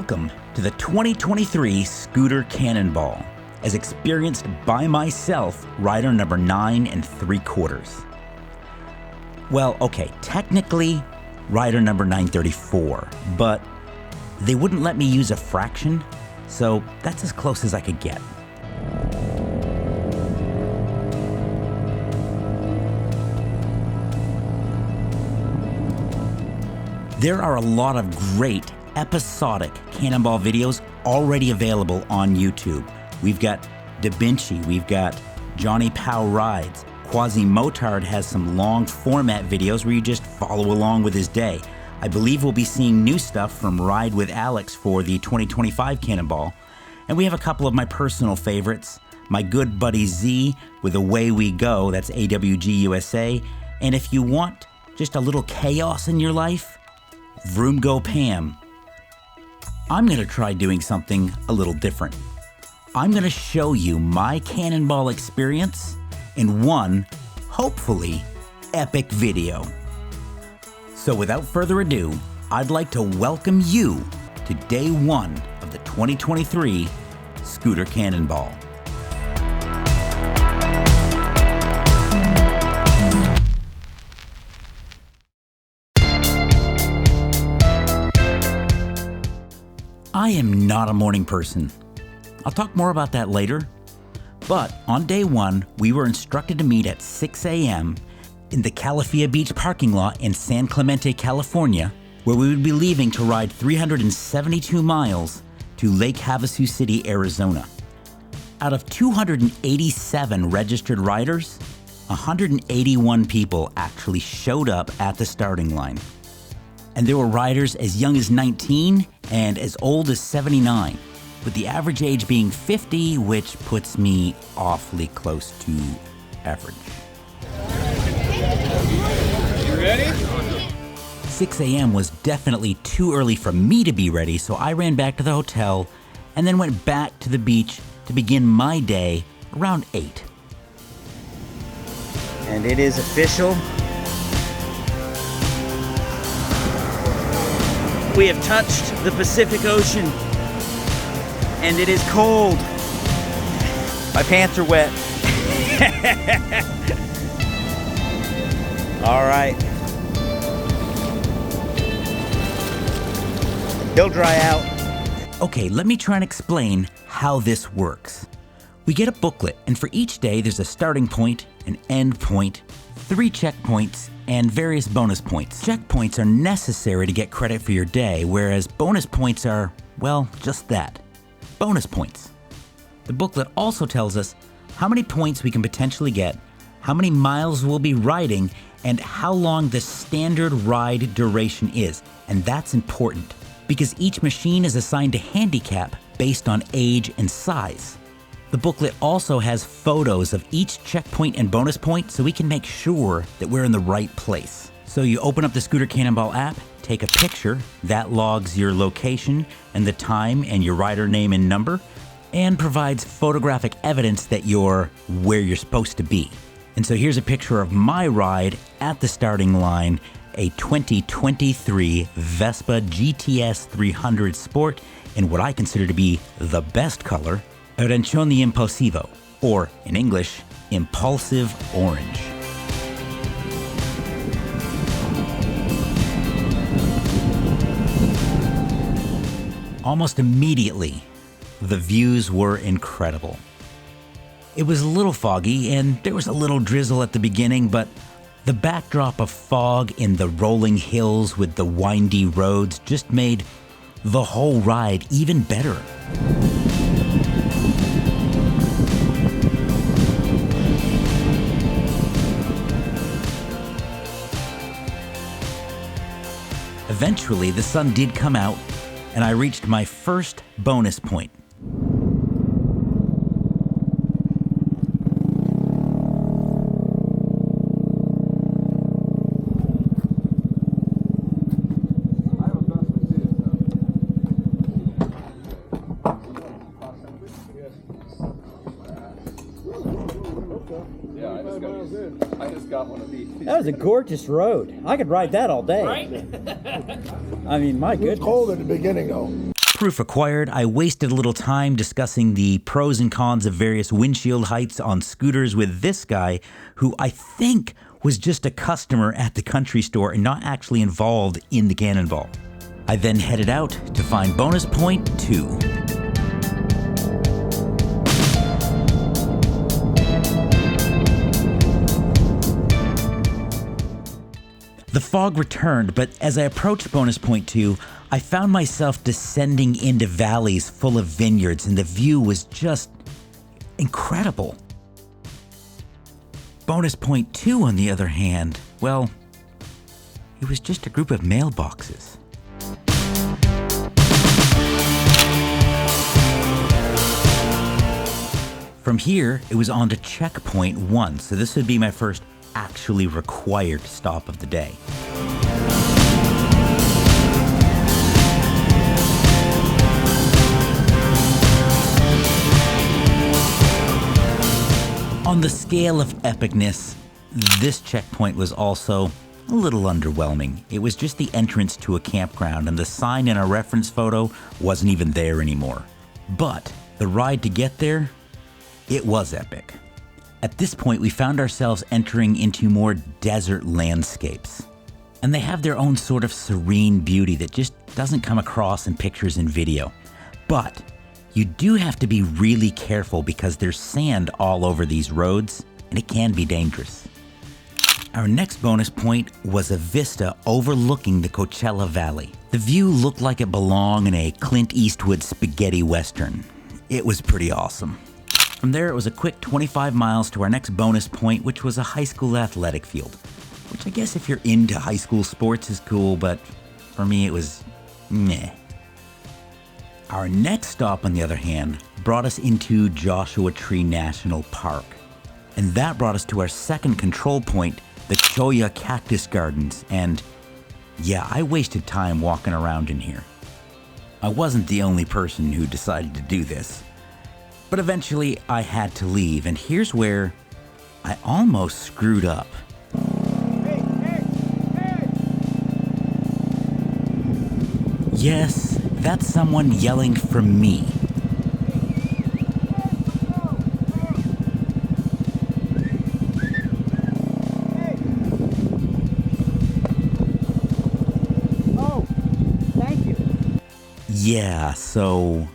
Welcome to the 2023 Scooter Cannonball, as experienced by myself, rider number 9 3/4. Well, okay, technically rider number 934, but they wouldn't let me use a fraction, so that's as close as I could get. There are a lot of great episodic Cannonball videos already available on YouTube. We've got Da Vinci, we've got Johnny Pow Rides. Quasi Motard has some long format videos where you just follow along with his day. I believe we'll be seeing new stuff from Ride with Alex for the 2025 Cannonball. And we have a couple of my personal favorites. My good buddy Z with Away We Go, that's AWG USA. And if you want just a little chaos in your life, Vroom Go Pam. I'm going to try doing something a little different. I'm going to show you my Cannonball experience in one, hopefully, epic video. So without further ado, I'd like to welcome you to day one of the 2023 Scooter Cannonball. I am not a morning person. I'll talk more about that later. But on day one, we were instructed to meet at 6 a.m. in the Calafia Beach parking lot in San Clemente, California, where we would be leaving to ride 372 miles to Lake Havasu City, Arizona. Out of 287 registered riders, 181 people actually showed up at the starting line. And there were riders as young as 19 and as old as 79, with the average age being 50, which puts me awfully close to average. You ready? 6 a.m. was definitely too early for me to be ready, so I ran back to the hotel and then went back to the beach to begin my day around 8. And it is official. We have touched the Pacific Ocean, and it is cold. My pants are wet. All right. They'll dry out. Okay, let me try and explain how this works. We get a booklet, and for each day there's a starting point, an end point, 3 checkpoints, and various bonus points. Checkpoints are necessary to get credit for your day, whereas bonus points are, well, just that. Bonus points. The booklet also tells us how many points we can potentially get, how many miles we'll be riding, and how long the standard ride duration is. And that's important, because each machine is assigned a handicap based on age and size. The booklet also has photos of each checkpoint and bonus point so we can make sure that we're in the right place. So you open up the Scooter Cannonball app, take a picture, that logs your location and the time and your rider name and number, and provides photographic evidence that you're where you're supposed to be. And so here's a picture of my ride at the starting line, a 2023 Vespa GTS 300 Sport in what I consider to be the best color, Arancione Impulsivo, or in English, Impulsive Orange. Almost immediately, the views were incredible. It was a little foggy and there was a little drizzle at the beginning, but the backdrop of fog in the rolling hills with the windy roads just made the whole ride even better. Eventually, the sun did come out, and I reached my first bonus point. Yeah, I just got one of these. That was a gorgeous road. I could ride that all day. Right? I mean, my It was goodness. cold at the beginning, though. proof required, I wasted a little time discussing the pros and cons of various windshield heights on scooters with this guy, who I think was just a customer at the country store and not actually involved in the Cannonball. I then headed out to find bonus point 2. The fog returned, but as I approached bonus point 2, I found myself descending into valleys full of vineyards, and the view was just incredible. Bonus point 2, on the other hand, well, it was just a group of mailboxes. From here, it was on to checkpoint 1, so this would be my first actually required stop of the day. On the scale of epicness, this checkpoint was also a little underwhelming. It was just the entrance to a campground, and the sign in our reference photo wasn't even there anymore. But the ride to get there, it was epic. At this point, we found ourselves entering into more desert landscapes. And they have their own sort of serene beauty that just doesn't come across in pictures and video. But you do have to be really careful because there's sand all over these roads, and it can be dangerous. Our next bonus point was a vista overlooking the Coachella Valley. The view looked like it belonged in a Clint Eastwood spaghetti western. It was pretty awesome. From there, it was a quick 25 miles to our next bonus point, which was a high school athletic field. Which I guess if you're into high school sports is cool, but for me it was meh. Our next stop, on the other hand, brought us into Joshua Tree National Park. And that brought us to our second control point, the Cholla Cactus Gardens. And yeah, I wasted time walking around in here. I wasn't the only person who decided to do this. But eventually I had to leave, and here's where I almost screwed up. Yes, that's someone yelling from me. Oh, thank you. Yeah, so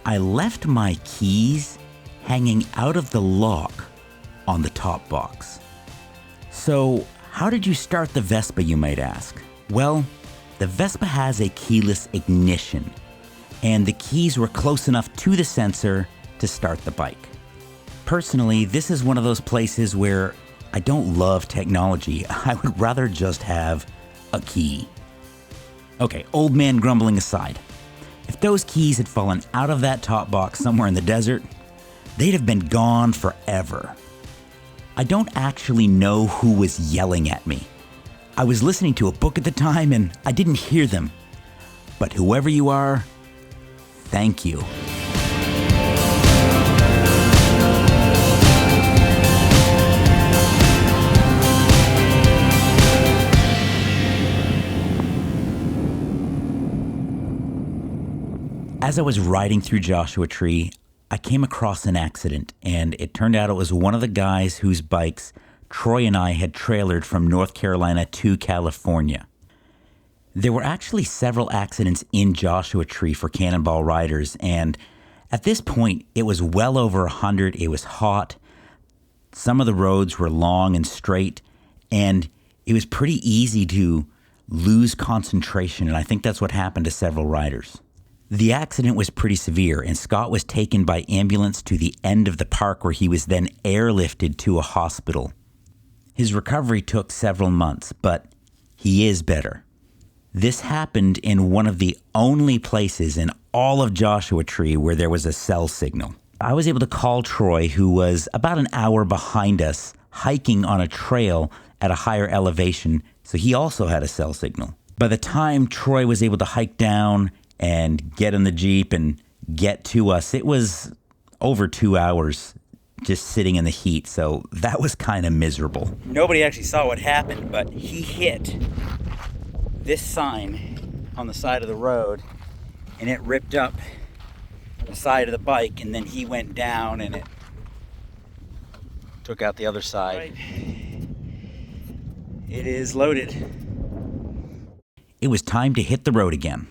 I left my keys hanging out of the lock on the top box. So, how did you start the Vespa, you might ask? Well, the Vespa has a keyless ignition, and the keys were close enough to the sensor to start the bike. Personally, this is one of those places where I don't love technology. I would rather just have a key. Okay, old man grumbling aside. If those keys had fallen out of that top box somewhere in the desert, they'd have been gone forever. I don't actually know who was yelling at me. I was listening to a book at the time and I didn't hear them. But whoever you are, thank you. As I was riding through Joshua Tree, I came across an accident, and it turned out it was one of the guys whose bikes Troy and I had trailered from North Carolina to California. There were actually several accidents in Joshua Tree for Cannonball riders, and at this point, it was well over 100. It was hot. Some of the roads were long and straight, and it was pretty easy to lose concentration, and I think that's what happened to several riders. The accident was pretty severe, and Scott was taken by ambulance to the end of the park where he was then airlifted to a hospital. His recovery took several months, but he is better. This happened in one of the only places in all of Joshua Tree where there was a cell signal. I was able to call Troy, who was about an hour behind us, hiking on a trail at a higher elevation, so he also had a cell signal. By the time Troy was able to hike down and get in the Jeep and get to us, it was over 2 hours just sitting in the heat, so that was kind of miserable. Nobody actually saw what happened, but he hit this sign on the side of the road, and it ripped up the side of the bike, and then he went down and it took out the other side. Right. It is loaded. It was time to hit the road again.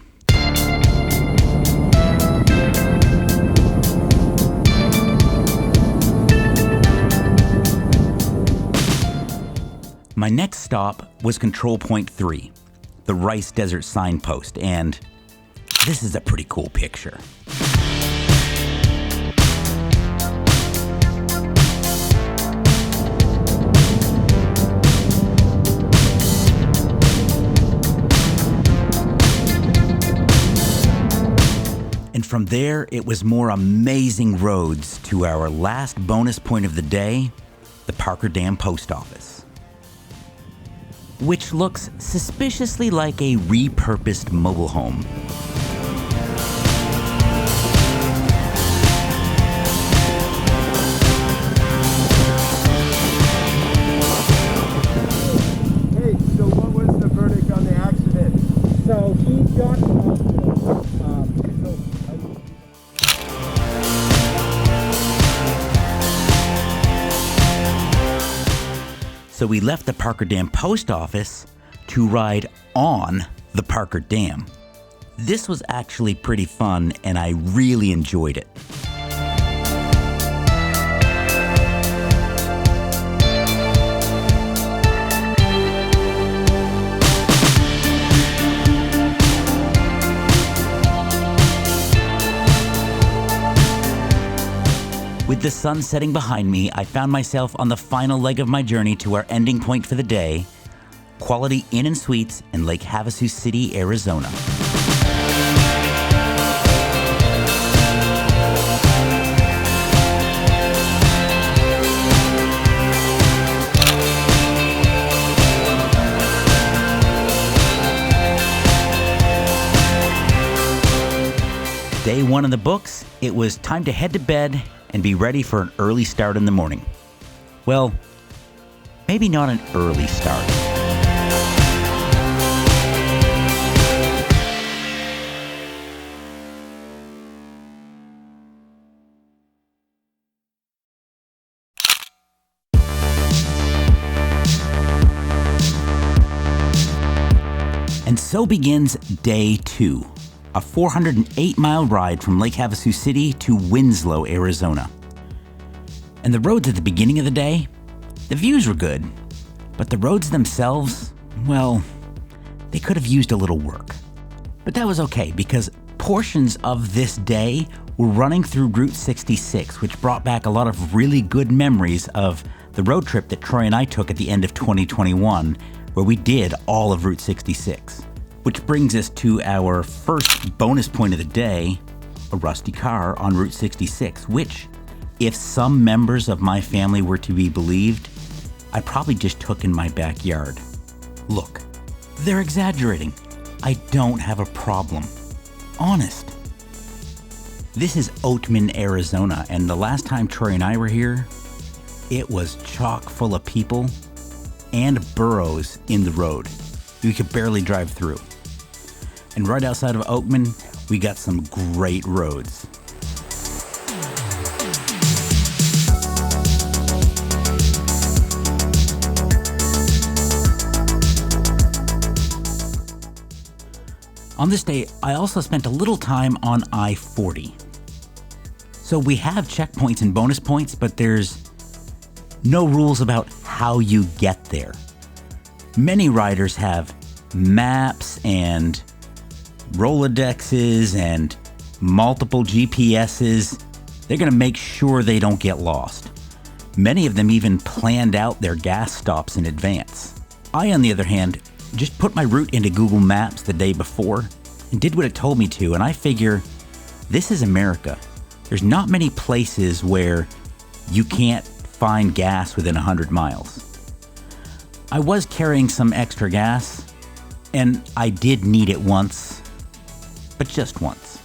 My next stop was Control Point 3, the Rice Desert signpost, and this is a pretty cool picture. And from there, it was more amazing roads to our last bonus point of the day, the Parker Dam Post Office, which looks suspiciously like a repurposed mobile home. Hey, so what was the verdict on the accident? So he got to the hospital. So we left the Parker Dam Post Office to ride on the Parker Dam. This was actually pretty fun, and I really enjoyed it. With the sun setting behind me, I found myself on the final leg of my journey to our ending point for the day, Quality Inn and Suites in Lake Havasu City, Arizona. Day one in the books, it was time to head to bed and be ready for an early start in the morning. Well, maybe not an early start. And so begins day two. A 408-mile ride from Lake Havasu City to Winslow, Arizona. And the roads at the beginning of the day, the views were good, but the roads themselves, well, they could have used a little work. But that was okay, because portions of this day were running through Route 66, which brought back a lot of really good memories of the road trip that Troy and I took at the end of 2021, where we did all of Route 66. Which brings us to our first bonus point of the day, a rusty car on Route 66, which, if some members of my family were to be believed, I probably just took in my backyard. Look, they're exaggerating. I don't have a problem. Honest. This is Oatman, Arizona, and the last time Troy and I were here, it was chock full of people and burrows in the road. We could barely drive through. And right outside of Oatman, we got some great roads. On this day, I also spent a little time on I-40. So we have checkpoints and bonus points, but there's no rules about how you get there. Many riders have maps and Rolodexes and multiple GPSs. They're going to make sure they don't get lost. Many of them even planned out their gas stops in advance. I, on the other hand, just put my route into Google Maps the day before and did what it told me to, and I figure this is America. There's not many places where you can't find gas within 100 miles. I was carrying some extra gas, and I did need it once, but just once.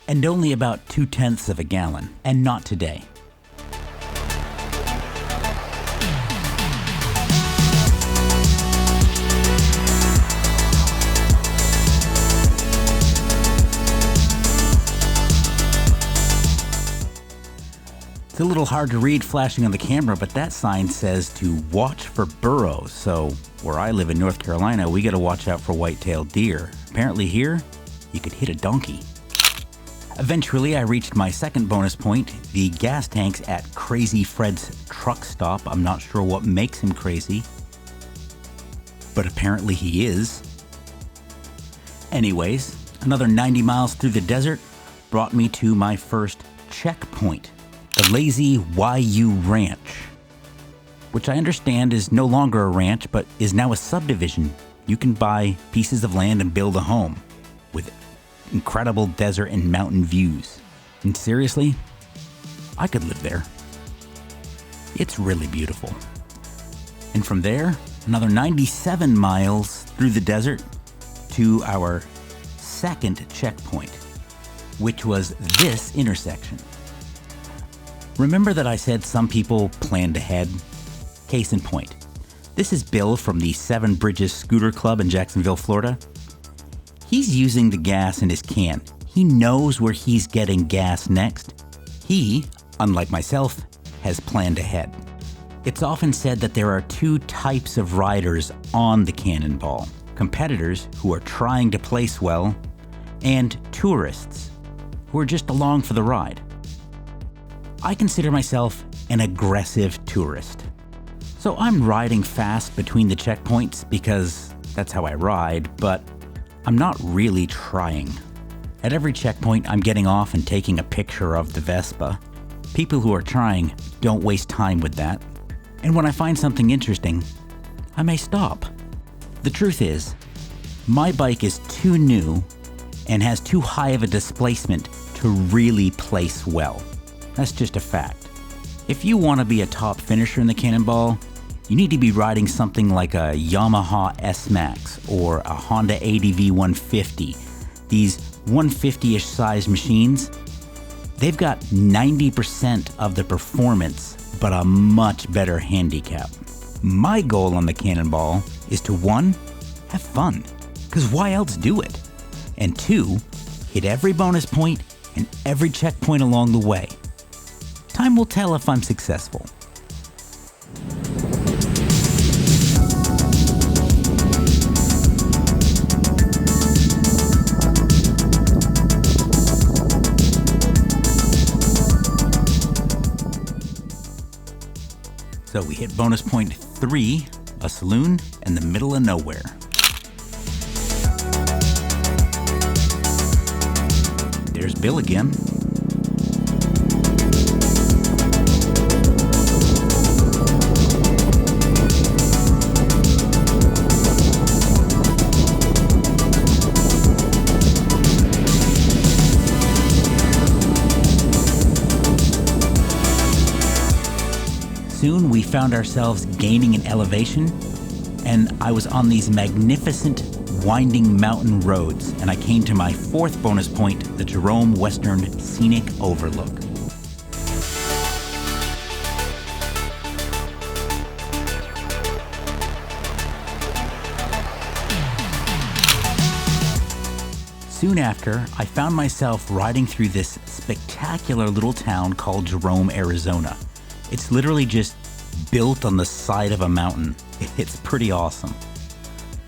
And only about 2/10 of a gallon, and not today. It's a little hard to read flashing on the camera, but that sign says to watch for burros. So where I live in North Carolina, we gotta watch out for white-tailed deer. Apparently here, you could hit a donkey. Eventually, I reached my second bonus point, the gas tanks at Crazy Fred's truck stop. I'm not sure what makes him crazy, but apparently he is. Anyways, another 90 miles through the desert brought me to my first checkpoint, the Lazy YU Ranch, which I understand is no longer a ranch, but is now a subdivision. You can buy pieces of land and build a home with incredible desert and mountain views. And seriously, I could live there. It's really beautiful. And from there, another 97 miles through the desert to our second checkpoint, which was this intersection. Remember that I said some people planned ahead? Case in point, this is Bill from the Seven Bridges Scooter Club in Jacksonville, Florida. He's using the gas in his can. He knows where he's getting gas next. He, unlike myself, has planned ahead. It's often said that there are two types of riders on the Cannonball: competitors who are trying to place well, and tourists who are just along for the ride. I consider myself an aggressive tourist. So I'm riding fast between the checkpoints because that's how I ride, but I'm not really trying. At every checkpoint, I'm getting off and taking a picture of the Vespa. People who are trying don't waste time with that. And when I find something interesting, I may stop. The truth is, my bike is too new and has too high of a displacement to really place well. That's just a fact. If you want to be a top finisher in the Cannonball, you need to be riding something like a Yamaha S-Max or a Honda ADV 150. These 150-ish size machines, they've got 90% of the performance, but a much better handicap. My goal on the Cannonball is to 1, have fun, because why else do it? And 2, hit every bonus point and every checkpoint along the way. Time will tell if I'm successful. So we hit bonus point 3, a saloon in the middle of nowhere. There's Bill again. Soon we found ourselves gaining in elevation, and I was on these magnificent winding mountain roads, and I came to my 4th bonus point, the Jerome Western Scenic Overlook. Soon after, I found myself riding through this spectacular little town called Jerome, Arizona. It's literally just built on the side of a mountain. It's pretty awesome.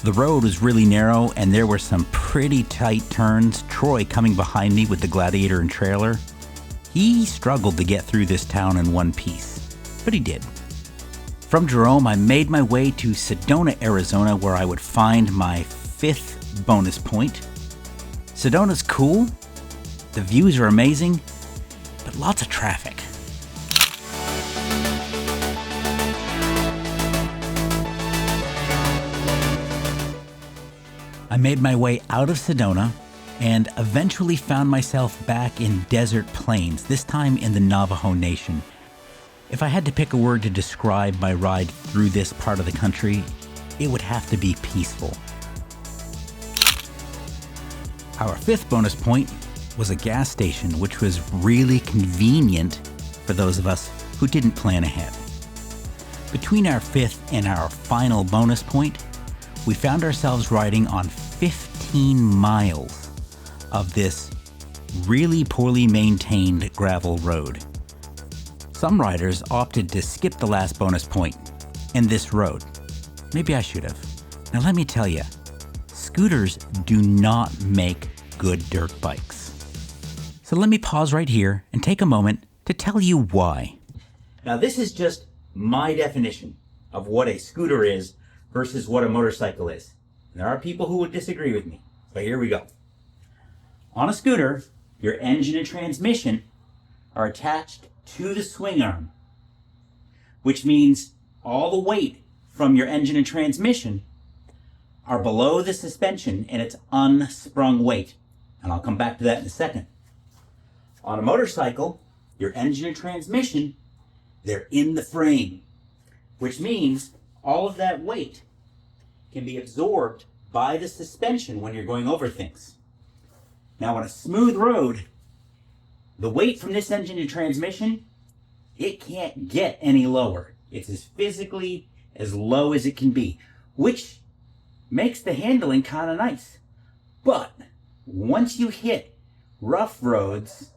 The road was really narrow and there were some pretty tight turns. Troy, coming behind me with the Gladiator and trailer, he struggled to get through this town in one piece, but he did. From Jerome, I made my way to Sedona, Arizona, where I would find my 5th bonus point. Sedona's cool, the views are amazing, but lots of traffic. I made my way out of Sedona and eventually found myself back in desert plains, this time in the Navajo Nation. If I had to pick a word to describe my ride through this part of the country, it would have to be peaceful. Our 5th bonus point was a gas station, which was really convenient for those of us who didn't plan ahead. Between our 5th and our final bonus point, we found ourselves riding on 15 miles of this really poorly maintained gravel road. Some riders opted to skip the last bonus point and this road. Maybe I should have. Now let me tell you, scooters do not make good dirt bikes. So let me pause right here and take a moment to tell you why. Now this is just my definition of what a scooter is versus what a motorcycle is. And there are people who would disagree with me, but here we go. On a scooter, your engine and transmission are attached to the swing arm, which means all the weight from your engine and transmission are below the suspension and it's unsprung weight. And I'll come back to that in a second. On a motorcycle, your engine and transmission, they're in the frame, which means all of that weight can be absorbed by the suspension when you're going over things. Now on a smooth road, the weight from this engine and transmission, it can't get any lower. It's as physically as low as it can be, which makes the handling kind of nice. But once you hit rough roads,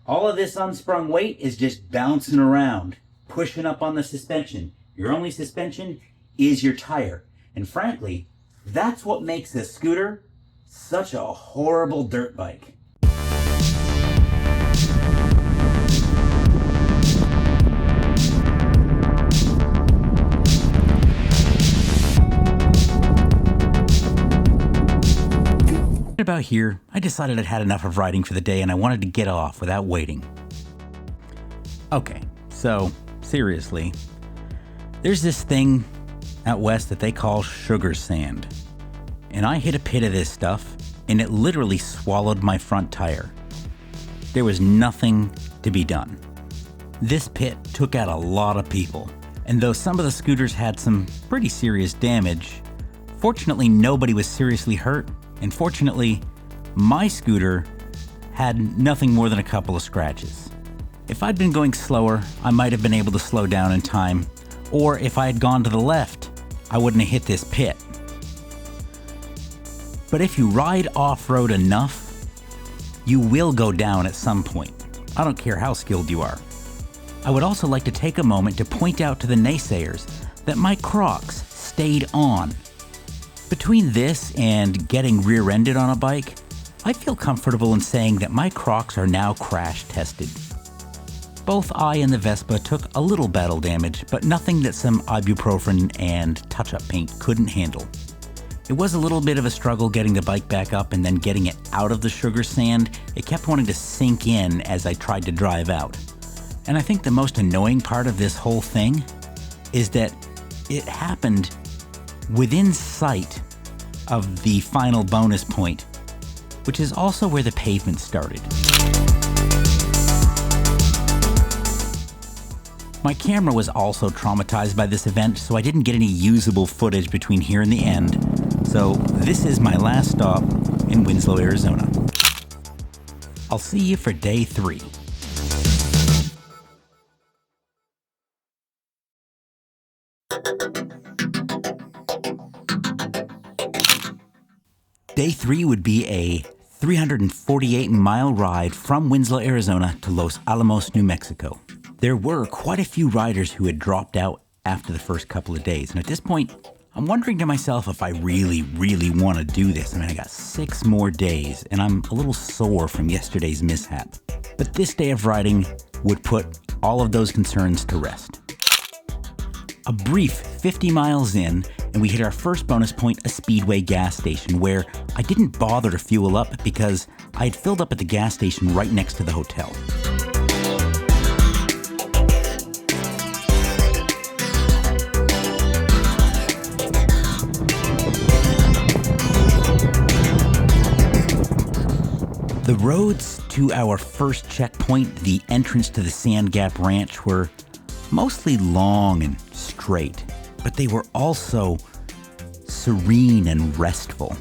all of this unsprung weight is just bouncing around, pushing up on the suspension. Your only suspension is your tire. And frankly, that's what makes a scooter such a horrible dirt bike. About here, I decided I'd had enough of riding for the day and I wanted to get off without waiting. Okay, so seriously, there's this thing out west that they call sugar sand. And I hit a pit of this stuff and it literally swallowed my front tire. There was nothing to be done. This pit took out a lot of people, and though some of the scooters had some pretty serious damage, fortunately nobody was seriously hurt. And fortunately, my scooter had nothing more than a couple of scratches. If I'd been going slower, I might have been able to slow down in time, or if I had gone to the left, I wouldn't have hit this pit. But if you ride off-road enough, you will go down at some point. I don't care how skilled you are. I would also like to take a moment to point out to the naysayers that my Crocs stayed on. Between this and getting rear-ended on a bike, I feel comfortable in saying that my Crocs are now crash-tested. Both I and the Vespa took a little battle damage, but nothing that some ibuprofen and touch-up paint couldn't handle. It was a little bit of a struggle getting the bike back up and then getting it out of the sugar sand. It kept wanting to sink in as I tried to drive out. And I think the most annoying part of this whole thing is that it happened within sight of the final bonus point, which is also where the pavement started. My camera was also traumatized by this event, so I didn't get any usable footage between here and the end. So this is my last stop in Winslow, Arizona. I'll see you for day 3. Day 3 would be a 348-mile ride from Winslow, Arizona to Los Alamos, New Mexico. There were quite a few riders who had dropped out after the first couple of days, and at this point, I'm wondering to myself if I really want to do this. I mean, I got 6 more days, and I'm a little sore from yesterday's mishap. But this day of riding would put all of those concerns to rest. A brief 50 miles in, and we hit our first bonus point, a Speedway gas station, where I didn't bother to fuel up because I had filled up at the gas station right next to the hotel. The roads to our first checkpoint, the entrance to the Sand Gap Ranch, were mostly long and straight, but they were also serene and restful.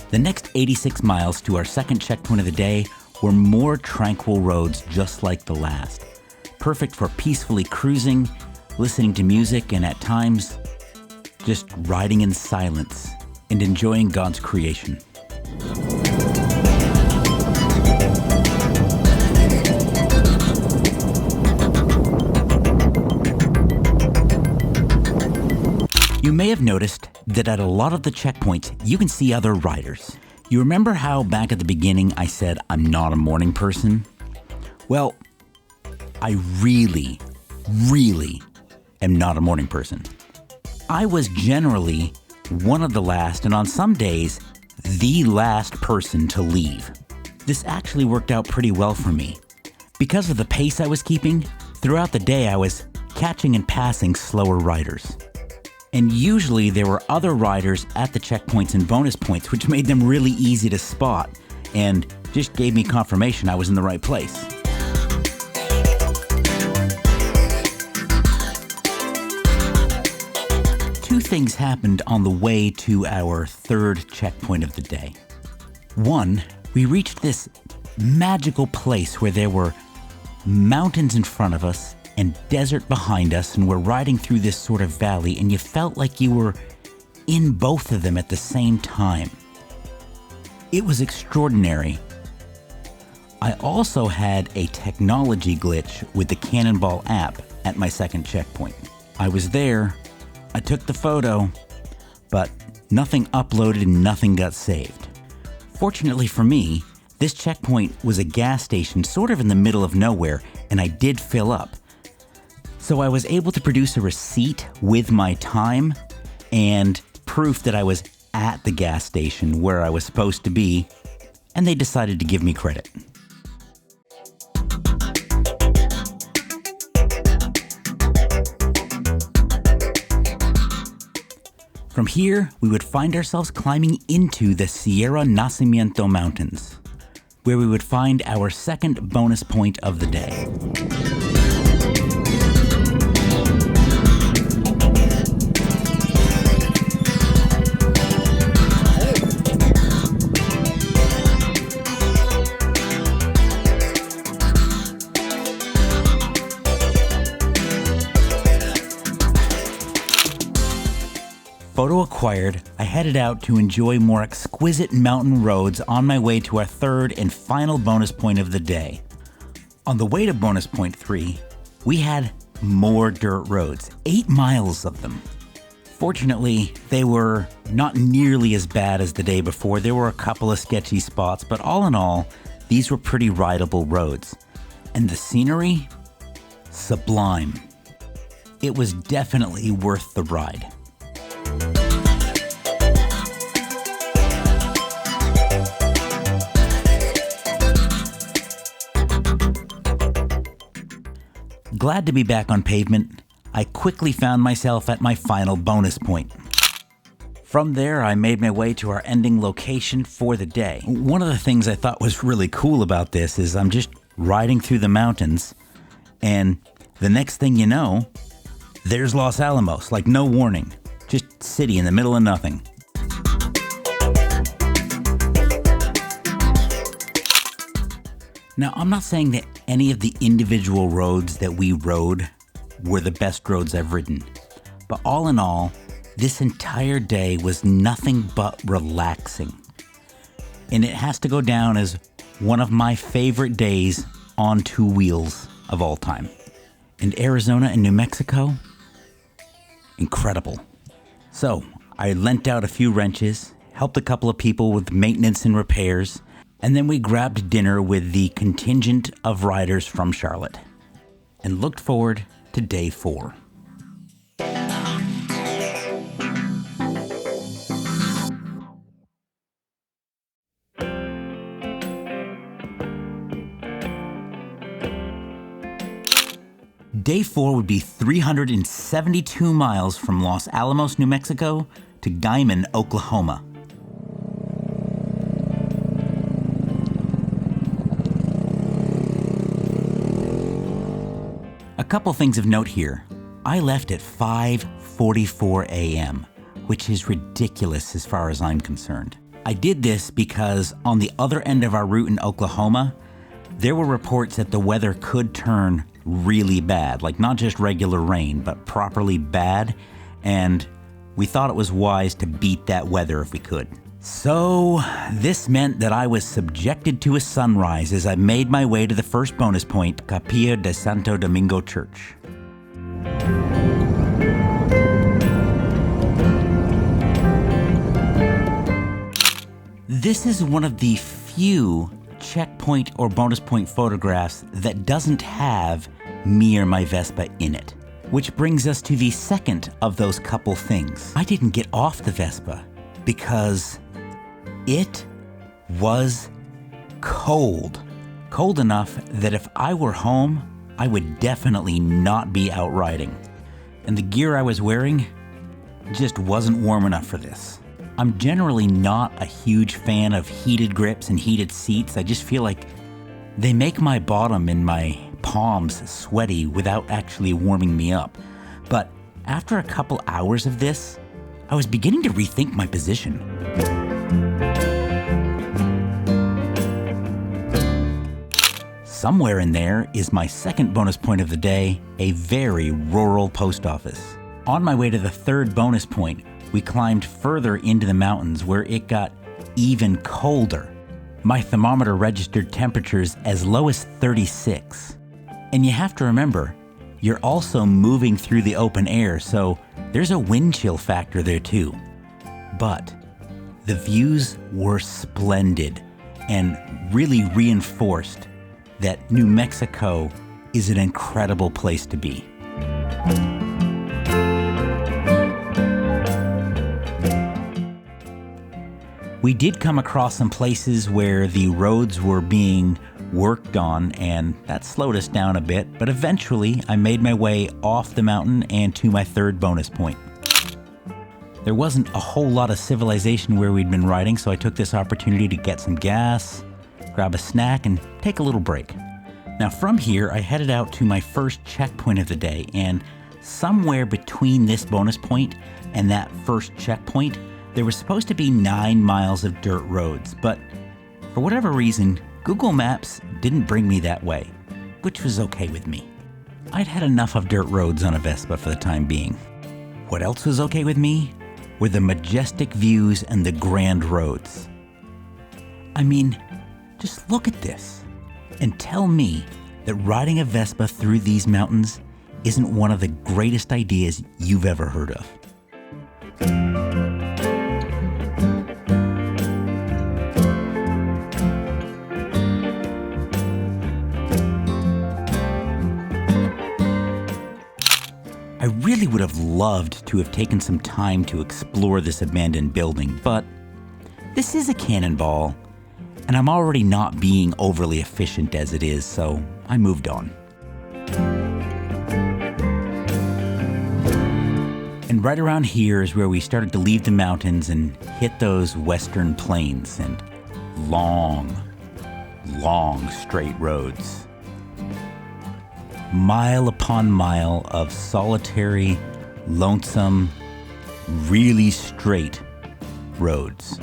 The next 86 miles to our second checkpoint of the day were more tranquil roads just like the last. Perfect for peacefully cruising, listening to music, and at times, just riding in silence and enjoying God's creation. You may have noticed that at a lot of the checkpoints, you can see other riders. You remember how back at the beginning I said I'm not a morning person? Well, I really am not a morning person. I was generally one of the last, and on some days, the last person to leave. This actually worked out pretty well for me. Because of the pace I was keeping, throughout the day I was catching and passing slower riders. And usually there were other riders at the checkpoints and bonus points, which made them really easy to spot and just gave me confirmation I was in the right place. Two things happened on the way to our third checkpoint of the day. One, we reached this magical place where there were mountains in front of us and desert behind us, and we're riding through this sort of valley, and you felt like you were in both of them at the same time. It was extraordinary. I also had a technology glitch with the Cannonball app at my second checkpoint. I was there, I took the photo, but nothing uploaded and nothing got saved. Fortunately for me, this checkpoint was a gas station sort of in the middle of nowhere, and I did fill up. So I was able to produce a receipt with my time and proof that I was at the gas station where I was supposed to be, and they decided to give me credit. From here, we would find ourselves climbing into the Sierra Nacimiento Mountains, where we would find our second bonus point of the day. Photo acquired, I headed out to enjoy more exquisite mountain roads on my way to our third and final bonus point of the day. On the way to bonus point 3, we had more dirt roads, 8 miles of them. Fortunately, they were not nearly as bad as the day before. There were a couple of sketchy spots, but all in all, these were pretty rideable roads. And the scenery? Sublime. It was definitely worth the ride. Glad to be back on pavement, I quickly found myself at my final bonus point. From there, I made my way to our ending location for the day. One of the things I thought was really cool about this is I'm just riding through the mountains, and the next thing you know, there's Los Alamos, like no warning. Just city in the middle of nothing. Now, I'm not saying that any of the individual roads that we rode were the best roads I've ridden, but all in all, this entire day was nothing but relaxing. And it has to go down as one of my favorite days on 2 wheels of all time. And Arizona and New Mexico, incredible. So, I lent out a few wrenches, helped a couple of people with maintenance and repairs, and then we grabbed dinner with the contingent of riders from Charlotte and looked forward to day 4. Day 4 would be 372 miles from Los Alamos, New Mexico to Guymon, Oklahoma. A couple things of note here. I left at 5:44 a.m., which is ridiculous as far as I'm concerned. I did this because on the other end of our route in Oklahoma, there were reports that the weather could turn really bad, like not just regular rain, but properly bad. And we thought it was wise to beat that weather if we could. So this meant that I was subjected to a sunrise as I made my way to the first bonus point, Capilla de Santo Domingo Church. This is one of the few checkpoint or bonus point photographs that doesn't have me or my Vespa in it. Which brings us to the second of those couple things. I didn't get off the Vespa because it was cold. Cold enough that if I were home, I would definitely not be out riding. And the gear I was wearing just wasn't warm enough for this. I'm generally not a huge fan of heated grips and heated seats. I just feel like they make my bottom and my palms sweaty without actually warming me up. But after a couple hours of this, I was beginning to rethink my position. Somewhere in there is my second bonus point of the day, a very rural post office. On my way to the third bonus point, we climbed further into the mountains where it got even colder. My thermometer registered temperatures as low as 36. And you have to remember, you're also moving through the open air, so there's a wind chill factor there too. But the views were splendid and really reinforced that New Mexico is an incredible place to be. We did come across some places where the roads were being worked on, and that slowed us down a bit, but eventually I made my way off the mountain and to my third bonus point. There wasn't a whole lot of civilization where we'd been riding, so I took this opportunity to get some gas, grab a snack, and take a little break. Now from here, I headed out to my first checkpoint of the day, and somewhere between this bonus point and that first checkpoint, there was supposed to be 9 miles of dirt roads, but for whatever reason, Google Maps didn't bring me that way, which was okay with me. I'd had enough of dirt roads on a Vespa for the time being. What else was okay with me were the majestic views and the grand roads. I mean, just look at this and tell me that riding a Vespa through these mountains isn't one of the greatest ideas you've ever heard of. I really would have loved to have taken some time to explore this abandoned building, but this is a Cannonball, and I'm already not being overly efficient as it is, so I moved on. And right around here is where we started to leave the mountains and hit those western plains and long straight roads. Mile upon mile of solitary, lonesome, really straight roads.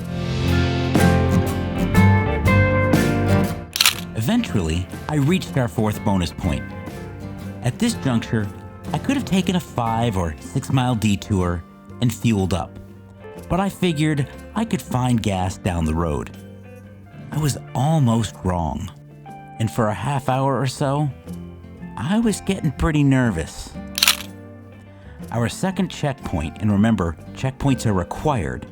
Eventually, I reached our fourth bonus point. At this juncture, I could have taken a 5 or 6 mile detour and fueled up, but I figured I could find gas down the road. I was almost wrong, and for a half hour or so, I was getting pretty nervous. Our second checkpoint, and remember, checkpoints are required,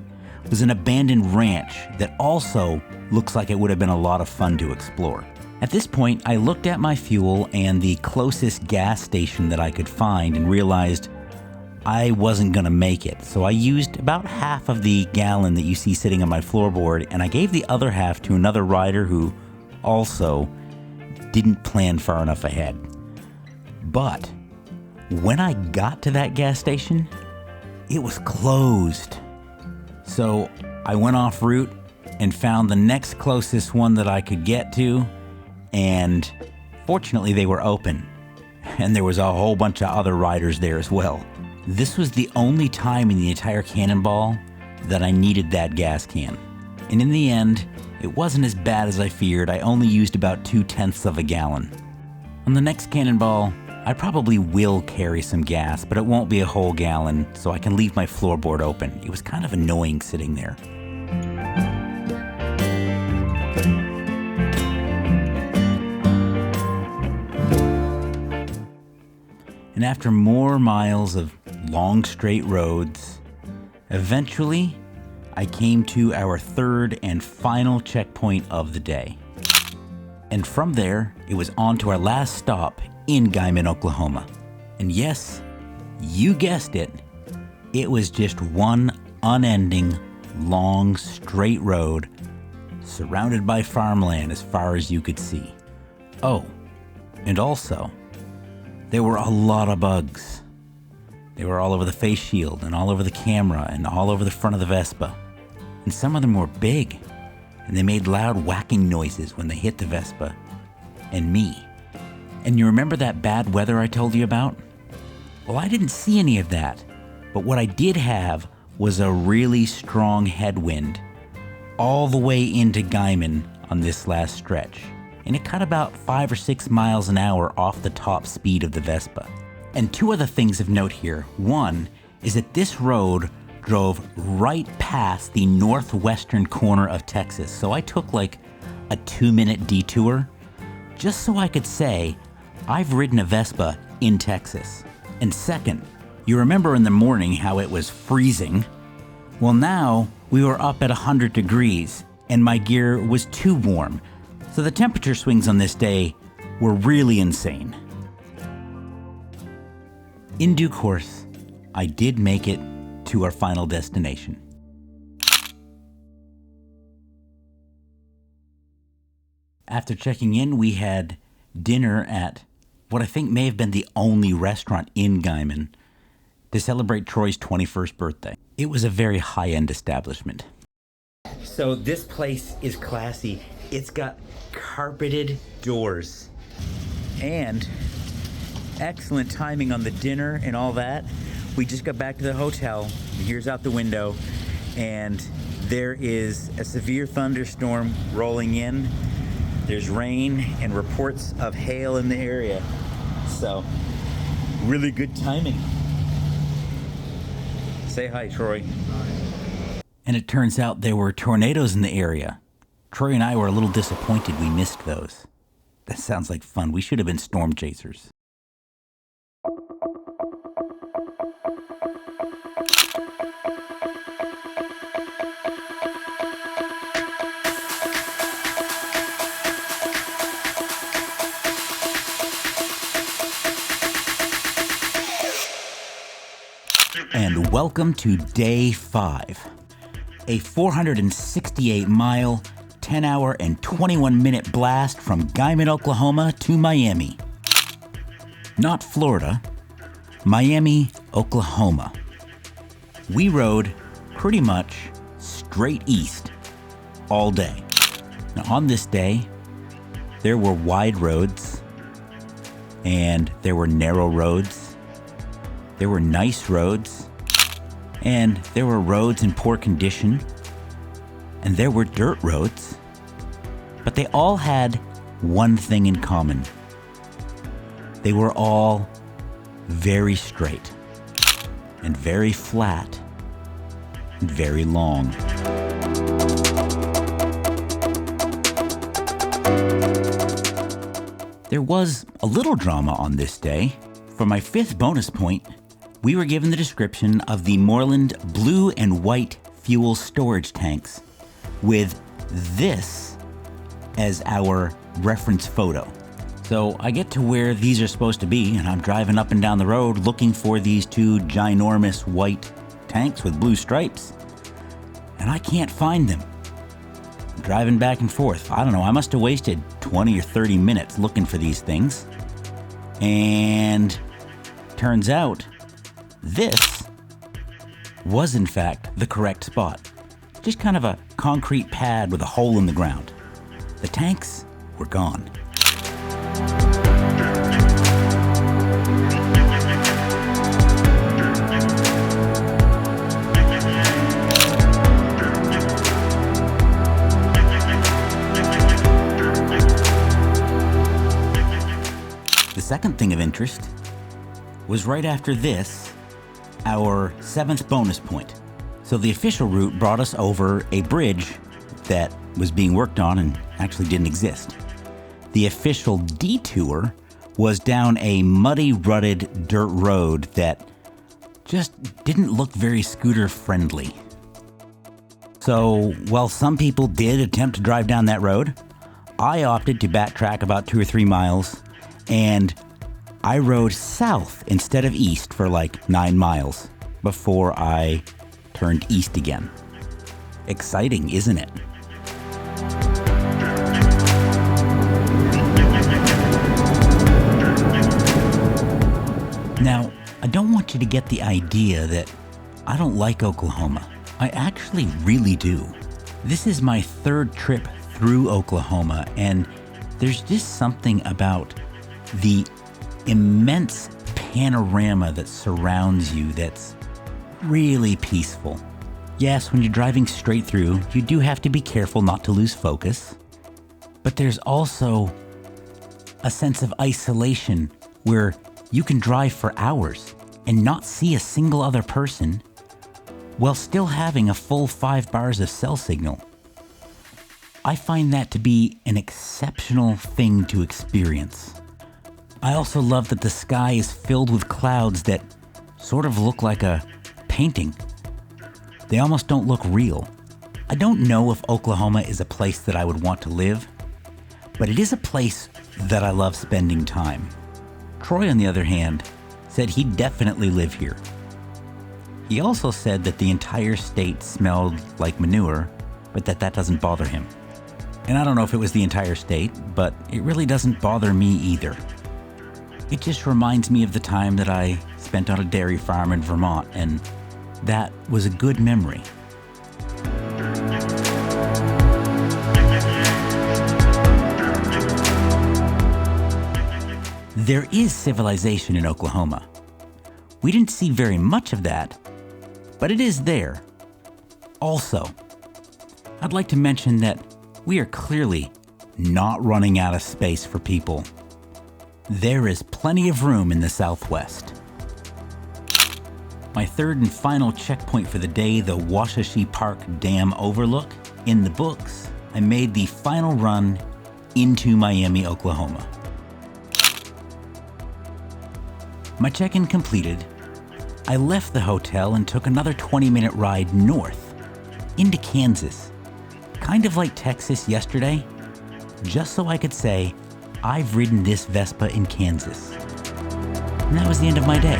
was an abandoned ranch that also looks like it would have been a lot of fun to explore. At this point, I looked at my fuel and the closest gas station that I could find and realized I wasn't gonna make it. So I used about half of the gallon that you see sitting on my floorboard, and I gave the other half to another rider who also didn't plan far enough ahead. But when I got to that gas station, it was closed. So I went off route and found the next closest one that I could get to, and fortunately they were open. And there was a whole bunch of other riders there as well. This was the only time in the entire Cannonball that I needed that gas can. And in the end, it wasn't as bad as I feared. I only used about 2/10 of a gallon. On the next Cannonball, I probably will carry some gas, but it won't be a whole gallon, so I can leave my floorboard open. It was kind of annoying sitting there. And after more miles of long straight roads, eventually I came to our third and final checkpoint of the day. And from there, it was on to our last stop in Guymon, Oklahoma. And yes, you guessed it, it was just one unending, long, straight road surrounded by farmland as far as you could see. Oh, and also, there were a lot of bugs. They were all over the face shield and all over the camera and all over the front of the Vespa. And some of them were big, and they made loud whacking noises when they hit the Vespa and me. And you remember that bad weather I told you about? Well, I didn't see any of that, but what I did have was a really strong headwind all the way into Guymon on this last stretch. And it cut about 5 or 6 miles an hour off the top speed of the Vespa. And two other things of note here. One is that this road drove right past the northwestern corner of Texas. So I took like a 2-minute detour just so I could say, I've ridden a Vespa in Texas. And second, you remember in the morning how it was freezing? Well, now we were up at 100 degrees and my gear was too warm. So the temperature swings on this day were really insane. In due course, I did make it to our final destination. After checking in, we had dinner at what I think may have been the only restaurant in Guymon to celebrate Troy's 21st birthday. It was a very high-end establishment. So this place is classy. It's got carpeted doors and excellent timing on the dinner and all that. We just got back to the hotel. Here's out the window, and there is a severe thunderstorm rolling in. There's rain and reports of hail in the area. So, really good timing. Say hi, Troy. And it turns out there were tornadoes in the area. Troy and I were a little disappointed we missed those. That sounds like fun. We should have been storm chasers. And welcome to day 5, a 468-mile, 10-hour, and 21-minute blast from Guymon, Oklahoma to Miami. Not Florida, Miami, Oklahoma. We rode pretty much straight east all day. Now on this day, there were wide roads, and there were narrow roads. There were nice roads, and there were roads in poor condition, and there were dirt roads, but they all had one thing in common. They were all very straight, and very flat, and very long. There was a little drama on this day. For my 5th bonus point, we were given the description of the Moreland blue and white fuel storage tanks with this as our reference photo. So I get to where these are supposed to be, and I'm driving up and down the road looking for these 2 ginormous white tanks with blue stripes, and I can't find them. I'm driving back and forth. I don't know, I must have wasted 20 or 30 minutes looking for these things. And turns out this was in fact the correct spot. Just kind of a concrete pad with a hole in the ground. The tanks were gone. second thing of interest was right after this, our 7th bonus point. So the official route brought us over a bridge that was being worked on and actually didn't exist. The official detour was down a muddy, rutted dirt road that just didn't look very scooter friendly. So while some people did attempt to drive down that road, I opted to backtrack about 2 or 3 miles, and I rode south instead of east for like 9 miles before I turned east again. Exciting, isn't it? Now, I don't want you to get the idea that I don't like Oklahoma. I actually really do. This is my 3rd trip through Oklahoma, and there's just something about the immense panorama that surrounds you that's really peaceful. Yes, when you're driving straight through, you do have to be careful not to lose focus, but there's also a sense of isolation where you can drive for hours and not see a single other person while still having a full 5 bars of cell signal. I find that to be an exceptional thing to experience. I also love that the sky is filled with clouds that sort of look like a painting. They almost don't look real. I don't know if Oklahoma is a place that I would want to live, but it is a place that I love spending time. Troy, on the other hand, said he'd definitely live here. He also said that the entire state smelled like manure, but that doesn't bother him. And I don't know if it was the entire state, but it really doesn't bother me either. It just reminds me of the time that I spent on a dairy farm in Vermont, and that was a good memory. There is civilization in Oklahoma. We didn't see very much of that, but it is there. Also, I'd like to mention that we are clearly not running out of space for people. There is plenty of room in the Southwest. My 3rd and final checkpoint for the day, the Washashi Park Dam Overlook. In the books, I made the final run into Miami, Oklahoma. My check-in completed, I left the hotel and took another 20-minute ride north into Kansas. Kind of like Texas yesterday, just so I could say, I've ridden this Vespa in Kansas. And that was the end of my day.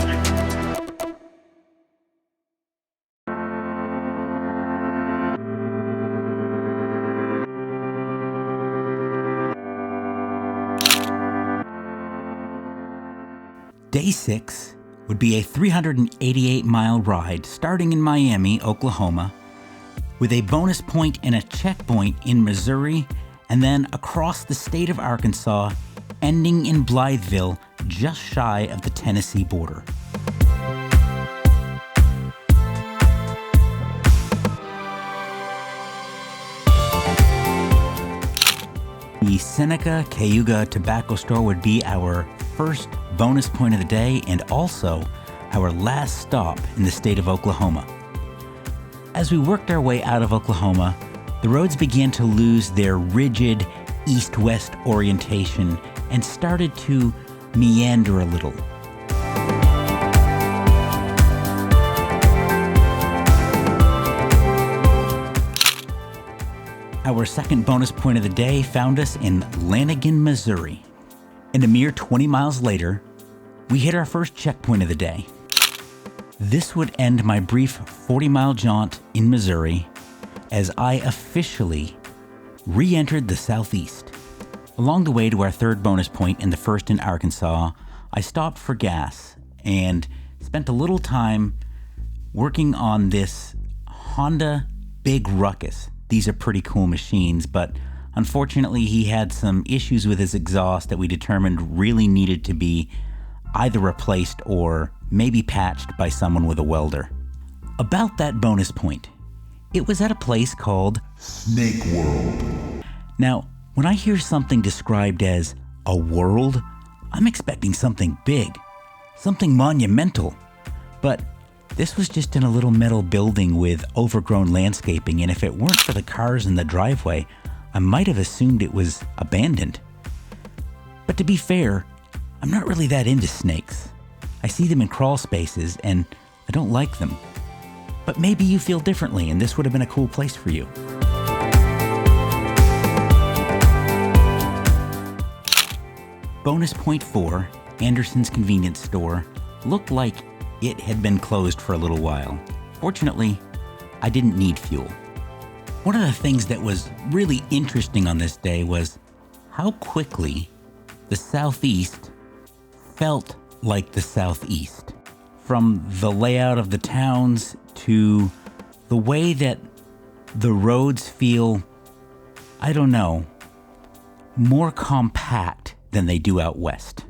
Day 6 would be a 388-mile ride starting in Miami, Oklahoma, with a bonus point and a checkpoint in Missouri, and then across the state of Arkansas, ending in Blytheville, just shy of the Tennessee border. The Seneca Cayuga Tobacco Store would be our first bonus point of the day and also our last stop in the state of Oklahoma. As we worked our way out of Oklahoma, the roads began to lose their rigid east-west orientation and started to meander a little. Our second bonus point of the day found us in Lanigan, Missouri. And a mere 20 miles later, we hit our first checkpoint of the day. This would end my brief 40-mile jaunt in Missouri as I officially re-entered the Southeast. Along the way to our 3rd bonus point and the first in Arkansas, I stopped for gas and spent a little time working on this Honda Big Ruckus. These are pretty cool machines, but unfortunately he had some issues with his exhaust that we determined really needed to be either replaced or maybe patched by someone with a welder. About that bonus point, it was at a place called Snake World. Now, when I hear something described as a world, I'm expecting something big, something monumental. But this was just in a little metal building with overgrown landscaping, and if it weren't for the cars in the driveway, I might have assumed it was abandoned. But to be fair, I'm not really that into snakes. I see them in crawl spaces, and I don't like them. But maybe you feel differently, and this would have been a cool place for you. Bonus point 4, Anderson's convenience store, looked like it had been closed for a little while. Fortunately, I didn't need fuel. One of the things that was really interesting on this day was how quickly the Southeast felt like the Southeast. From the layout of the towns to the way that the roads feel, I don't know, more compact than they do out west.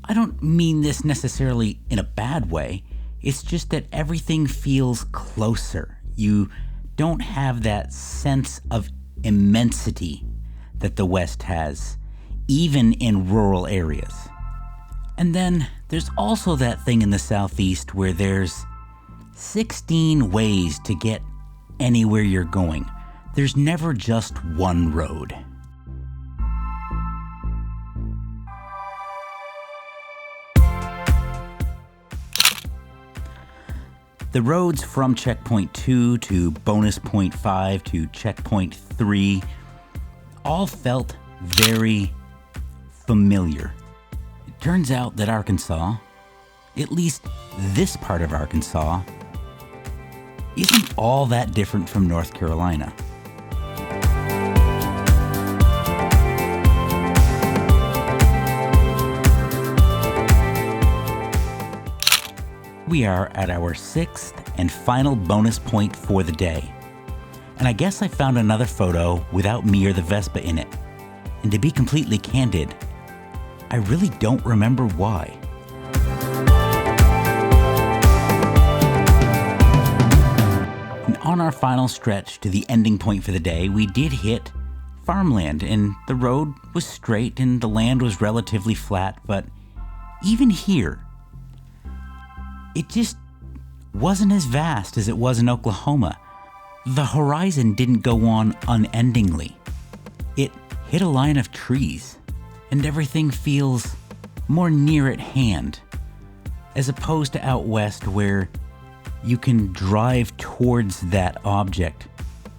I don't mean this necessarily in a bad way. It's just that everything feels closer. You don't have that sense of immensity that the West has, even in rural areas. And then there's also that thing in the Southeast where there's 16 ways to get anywhere you're going. There's never just one road. The roads from checkpoint 2 to bonus point 5 to checkpoint 3 all felt very familiar. It turns out that Arkansas, at least this part of Arkansas, isn't all that different from North Carolina. We are at our 6th and final bonus point for the day. And I guess I found another photo without me or the Vespa in it. And to be completely candid, I really don't remember why. And on our final stretch to the ending point for the day, we did hit farmland, and the road was straight and the land was relatively flat, but even here, it just wasn't as vast as it was in Oklahoma. The horizon didn't go on unendingly. It hit a line of trees, and everything feels more near at hand, as opposed to out west where you can drive towards that object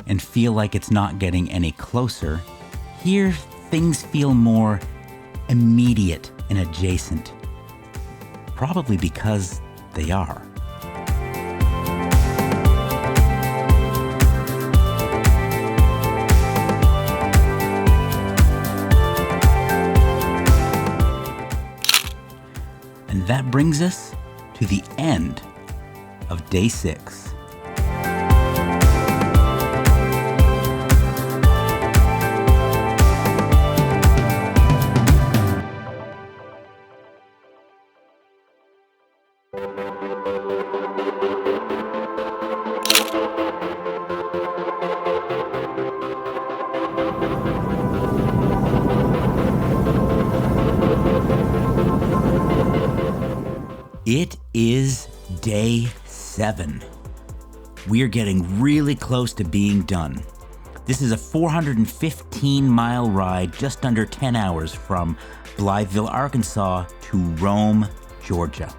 and feel like it's not getting any closer. Here, things feel more immediate and adjacent, probably because they are. And that brings us to the end of day 6. It is day 7. We are getting really close to being done. This is a 415-mile ride, just under 10 hours from Blytheville, Arkansas to Rome, Georgia.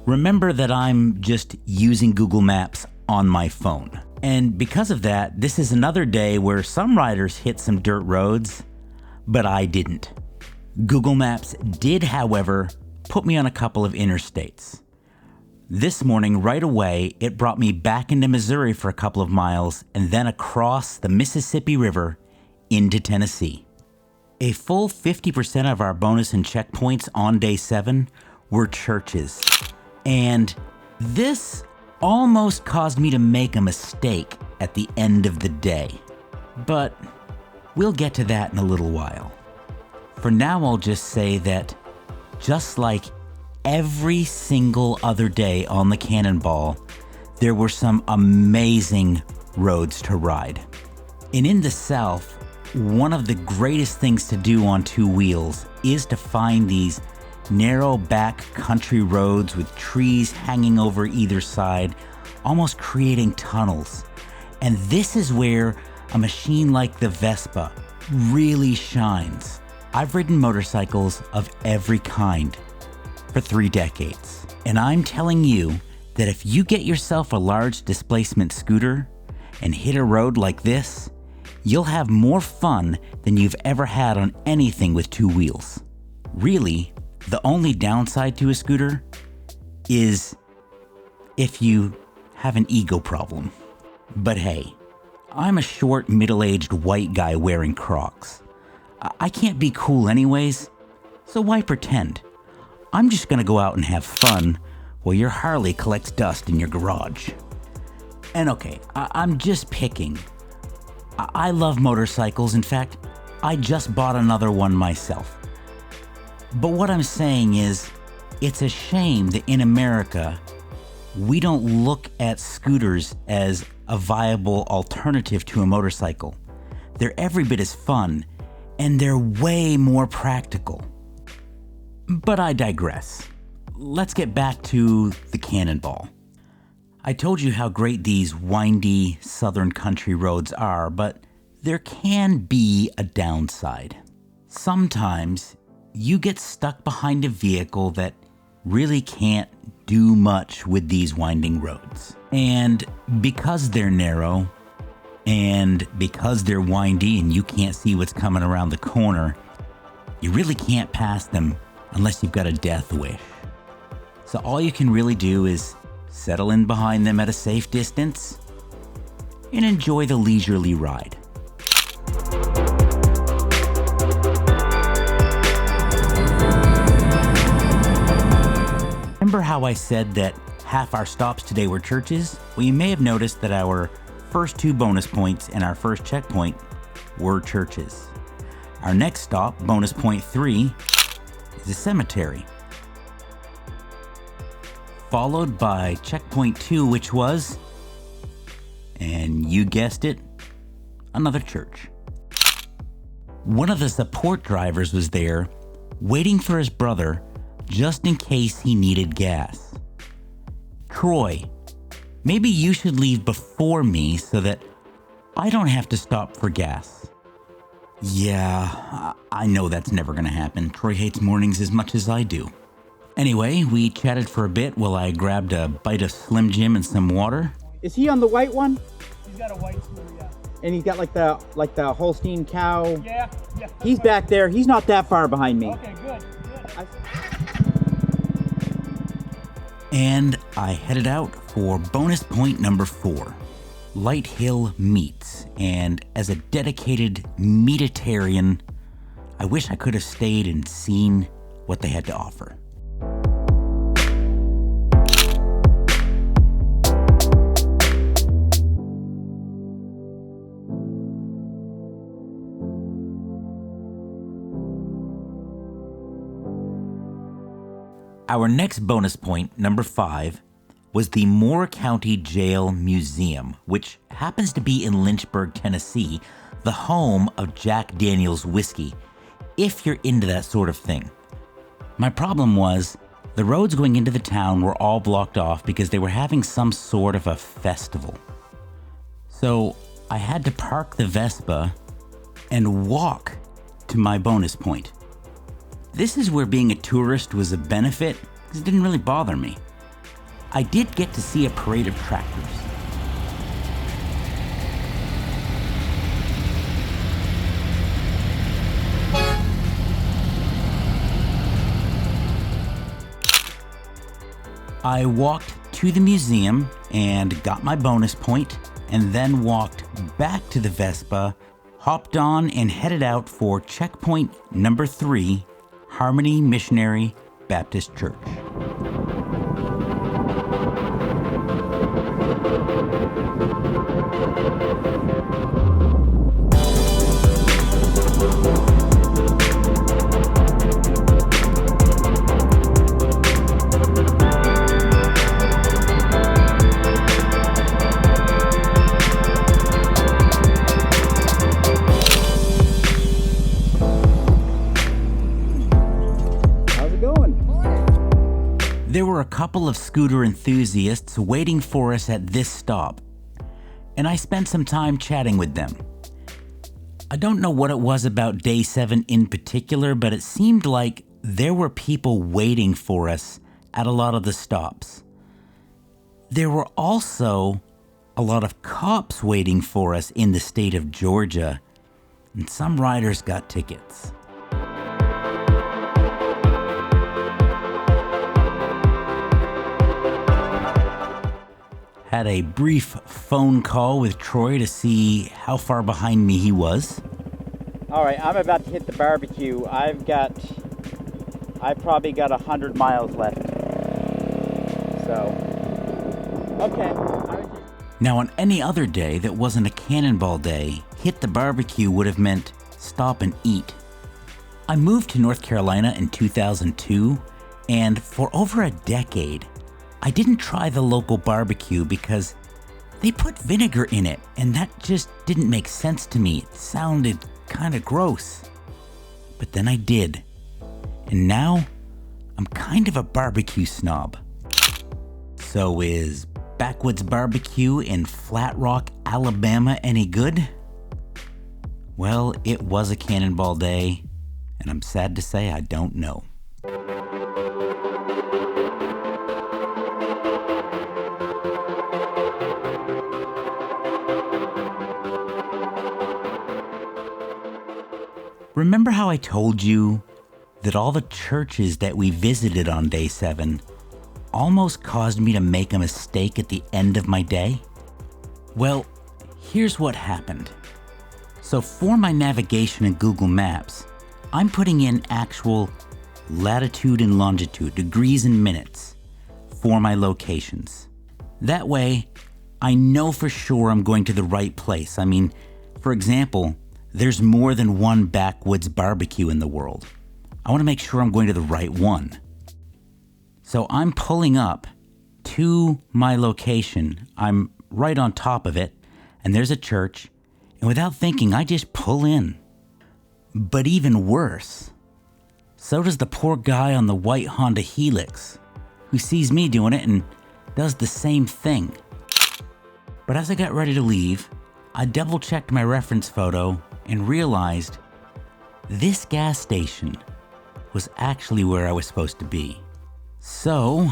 Remember that I'm just using Google Maps on my phone. And because of that, this is another day where some riders hit some dirt roads, but I didn't. Google Maps did, however, put me on a couple of interstates. This morning, right away, it brought me back into Missouri for a couple of miles and then across the Mississippi River into Tennessee. A full 50% of our bonus and checkpoints on day 7 were churches. And this almost caused me to make a mistake at the end of the day. But we'll get to that in a little while. For now, I'll just say that just like every single other day on the Cannonball, there were some amazing roads to ride. And in the South, one of the greatest things to do on two wheels is to find these narrow back country roads with trees hanging over either side, almost creating tunnels. And this is where a machine like the Vespa really shines. I've ridden motorcycles of every kind for 3 decades, and I'm telling you that if you get yourself a large displacement scooter and hit a road like this, you'll have more fun than you've ever had on anything with 2 wheels. Really, the only downside to a scooter is if you have an ego problem. But hey, I'm a short, middle-aged white guy wearing Crocs. I can't be cool anyways, so why pretend? I'm just gonna go out and have fun while your Harley collects dust in your garage. And okay, I'm just picking. I love motorcycles. In fact, I just bought another one myself. But what I'm saying is, it's a shame that in America, we don't look at scooters as a viable alternative to a motorcycle. They're every bit as fun, and they're way more practical. But I digress. Let's get back to the Cannonball. I told you how great these windy southern country roads are, but there can be a downside. Sometimes you get stuck behind a vehicle that really can't do much with these winding roads. And because they're narrow, and because they're windy and you can't see what's coming around the corner, you really can't pass them unless you've got a death wish. So all you can really do is settle in behind them at a safe distance and enjoy the leisurely ride. Remember how I said that half our stops today were churches? Well, you may have noticed that our first 2 bonus points and our first checkpoint were churches. Our next stop, bonus point 3, is a cemetery. Followed by checkpoint 2, which was, and you guessed it, another church. One of the support drivers was there, waiting for his brother, just in case he needed gas. Troy, maybe you should leave before me so that I don't have to stop for gas. Yeah, I know that's never gonna happen. Troy hates mornings as much as I do. Anyway, we chatted for a bit while I grabbed a bite of Slim Jim and some water. Is he on the white one? He's got a white scooter, yeah. And he's got like the Holstein cow. Yeah. He's back there. He's not that far behind me. Okay, good. And I headed out for bonus point number 4, Light Hill Meats. And as a dedicated meatitarian, I wish I could have stayed and seen what they had to offer. Our next bonus point, number 5, was the Moore County Jail Museum, which happens to be in Lynchburg, Tennessee, the home of Jack Daniel's whiskey, if you're into that sort of thing. My problem was, the roads going into the town were all blocked off because they were having some sort of a festival. So I had to park the Vespa and walk to my bonus point. This is where being a tourist was a benefit, because it didn't really bother me. I did get to see a parade of tractors. I walked to the museum and got my bonus point, and then walked back to the Vespa, hopped on and headed out for checkpoint number 3, Harmony Missionary Baptist Church. couple of scooter enthusiasts waiting for us at this stop, and I spent some time chatting with them. I don't know what it was about day 7 in particular, but it seemed like there were people waiting for us at a lot of the stops. There were also a lot of cops waiting for us in the state of Georgia, and some riders got tickets. Had a brief phone call with Troy to see how far behind me he was. All right, I'm about to hit the barbecue. I probably got 100 miles left. So, okay. Now, on any other day that wasn't a Cannonball day, hit the barbecue would have meant stop and eat. I moved to North Carolina in 2002, and for over a decade, I didn't try the local barbecue because they put vinegar in it, and that just didn't make sense to me. It sounded kind of gross. But then I did, and now I'm kind of a barbecue snob. So is Backwoods Barbecue in Flat Rock, Alabama any good? Well, it was a Cannonball day, and I'm sad to say I don't know. Remember how I told you that all the churches that we visited on day 7 almost caused me to make a mistake at the end of my day? Well, here's what happened. So for my navigation in Google Maps, I'm putting in actual latitude and longitude, degrees and minutes, for my locations. That way, I know for sure I'm going to the right place. I mean, for example, there's more than one backwoods barbecue in the world. I want to make sure I'm going to the right one. So I'm pulling up to my location. I'm right on top of it, and there's a church, and without thinking, I just pull in. But even worse, so does the poor guy on the white Honda Helix, who sees me doing it and does the same thing. But as I got ready to leave, I double-checked my reference photo and realized this gas station was actually where I was supposed to be. So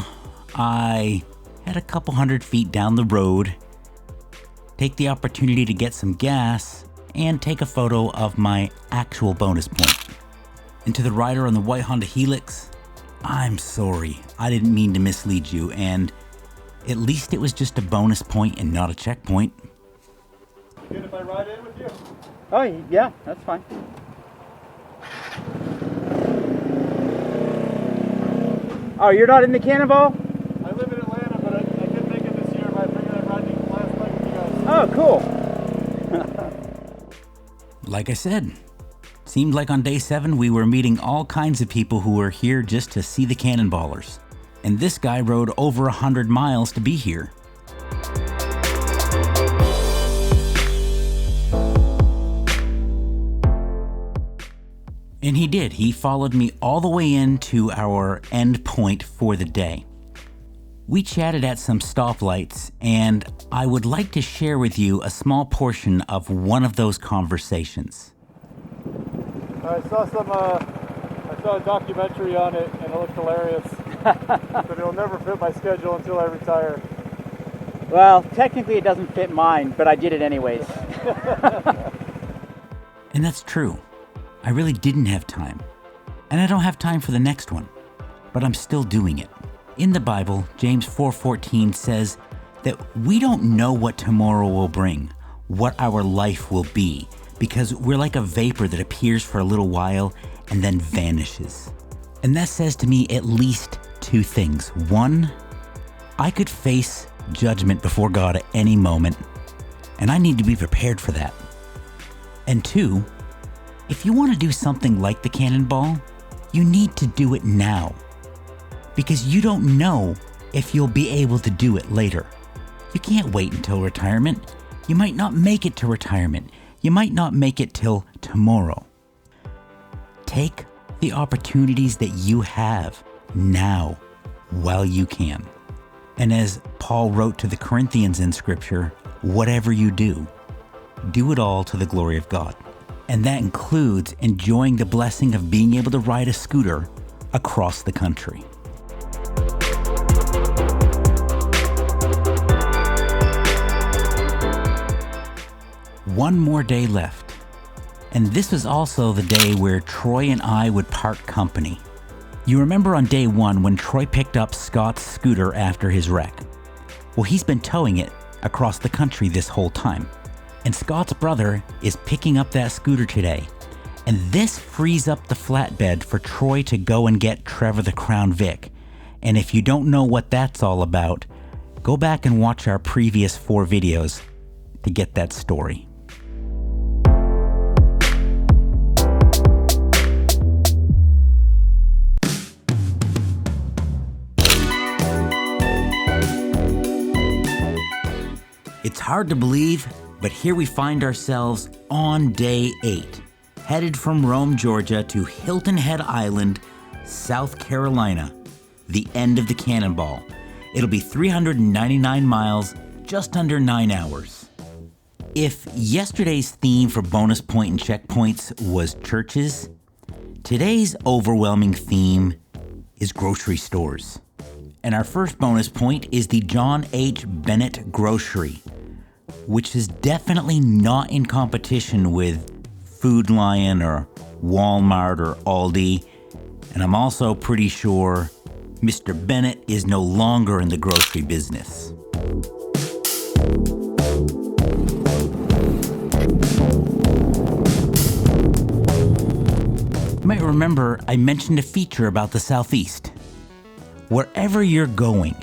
I had a couple 100 feet down the road, take the opportunity to get some gas, and take a photo of my actual bonus point. And to the rider on the white Honda Helix, I'm sorry, I didn't mean to mislead you, and at least it was just a bonus point and not a checkpoint. Good if I ride in with you? Oh, yeah, that's fine. Oh, you're not in the Cannonball? I live in Atlanta, but I couldn't make it this year, but I figured I'd ride the last leg with you guys. Oh, cool. Like I said, seemed like on day 7 we were meeting all kinds of people who were here just to see the Cannonballers. And this guy rode over 100 miles to be here. And he did. He followed me all the way into our end point for the day. We chatted at some stoplights, and I would like to share with you a small portion of one of those conversations. I saw a documentary on it, and it looked hilarious. But it'll never fit my schedule until I retire. Well, technically it doesn't fit mine, but I did it anyways. And that's true. I really didn't have time. And I don't have time for the next one. But I'm still doing it. In the Bible, James 4:14 says that we don't know what tomorrow will bring, what our life will be, because we're like a vapor that appears for a little while and then vanishes. And that says to me at least 2 things. 1, I could face judgment before God at any moment, and I need to be prepared for that. And 2, if you want to do something like the Cannonball, you need to do it now. Because you don't know if you'll be able to do it later. You can't wait until retirement. You might not make it to retirement. You might not make it till tomorrow. Take the opportunities that you have now. while you can. And as Paul wrote to the Corinthians in Scripture, whatever you do, do it all to the glory of God. And that includes enjoying the blessing of being able to ride a scooter across the country. One more day left. And this was also the day where Troy and I would part company. You remember on day one when Troy picked up Scott's scooter after his wreck? Well, he's been towing it across the country this whole time. And Scott's brother is picking up that scooter today. And this frees up the flatbed for Troy to go and get Trevor the Crown Vic. And if you don't know what that's all about, go back and watch our previous 4 videos to get that story. It's hard to believe, but here we find ourselves on day 8, headed from Rome, Georgia to Hilton Head Island, South Carolina, the end of the Cannonball. It'll be 399 miles, just under 9 hours. If yesterday's theme for bonus point and checkpoints was churches, today's overwhelming theme is grocery stores. And our first bonus point is the John H. Bennett Grocery, which is definitely not in competition with Food Lion or Walmart or Aldi. And I'm also pretty sure Mr. Bennett is no longer in the grocery business. You might remember I mentioned a feature about the Southeast. Wherever you're going,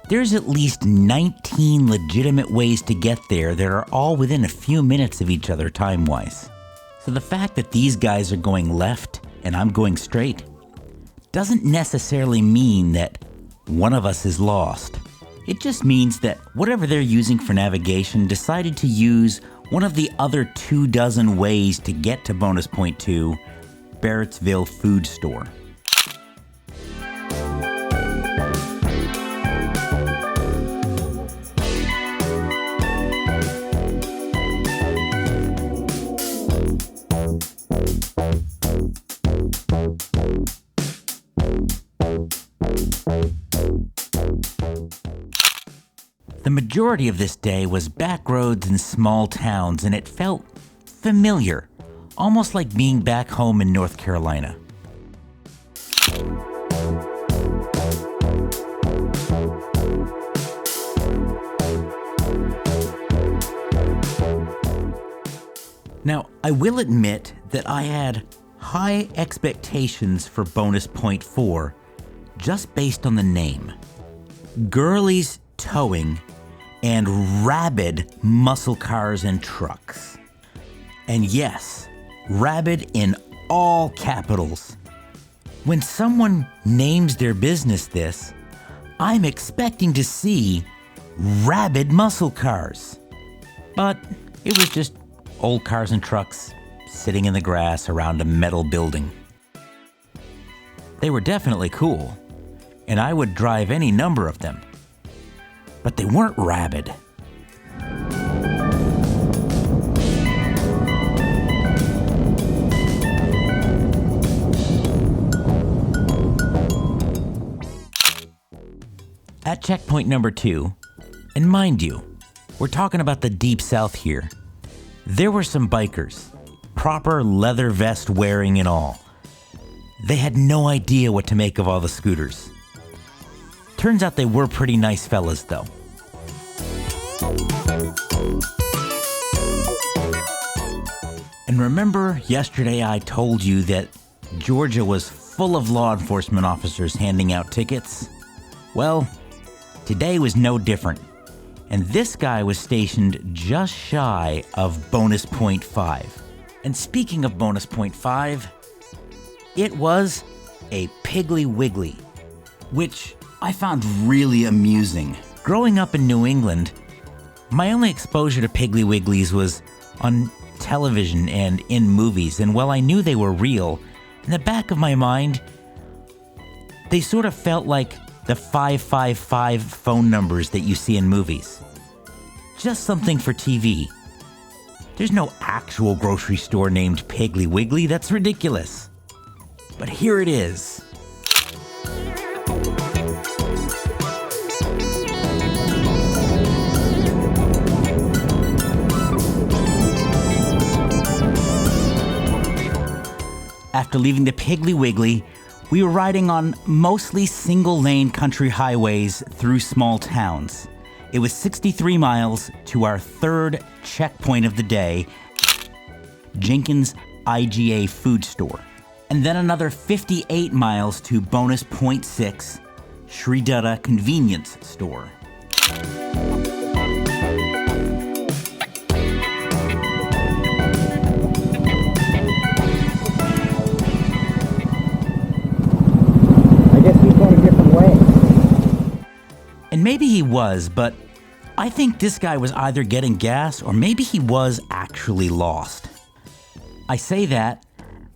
there's at least 19 legitimate ways to get there that are all within a few minutes of each other time-wise. So the fact that these guys are going left and I'm going straight doesn't necessarily mean that one of us is lost. It just means that whatever they're using for navigation decided to use one of the other 24 ways to get to bonus point 2, Barrettsville Food Store. The majority of this day was back roads in small towns, and it felt familiar, almost like being back home in North Carolina. Now, I will admit that I had high expectations for bonus point 4, just based on the name. Girlies Towing and rabid muscle cars and trucks. And yes, rabid in all capitals. When someone names their business this, I'm expecting to see rabid muscle cars. But it was just old cars and trucks sitting in the grass around a metal building. They were definitely cool, and I would drive any number of them. But they weren't rabid. At checkpoint number 2, and mind you, we're talking about the deep south here, there were some bikers, proper leather vest wearing and all. They had no idea what to make of all the scooters. Turns out they were pretty nice fellas, though. And remember yesterday I told you that Georgia was full of law enforcement officers handing out tickets? Well, today was no different. And this guy was stationed just shy of bonus point 5. And speaking of bonus point 5, it was a Piggly Wiggly, which I found really amusing. Growing up in New England, my only exposure to Piggly Wigglies was on television and in movies, and while I knew they were real, in the back of my mind, they sort of felt like the 555 phone numbers that you see in movies. Just something for TV. There's no actual grocery store named Piggly Wiggly. That's ridiculous. But here it is. After leaving the Piggly Wiggly, we were riding on mostly single-lane country highways through small towns. It was 63 miles to our third checkpoint of the day, Jenkins IGA food store. And then another 58 miles to bonus point 6, Sri Dutta convenience store. And maybe he was, but I think this guy was either getting gas or maybe he was actually lost. I say that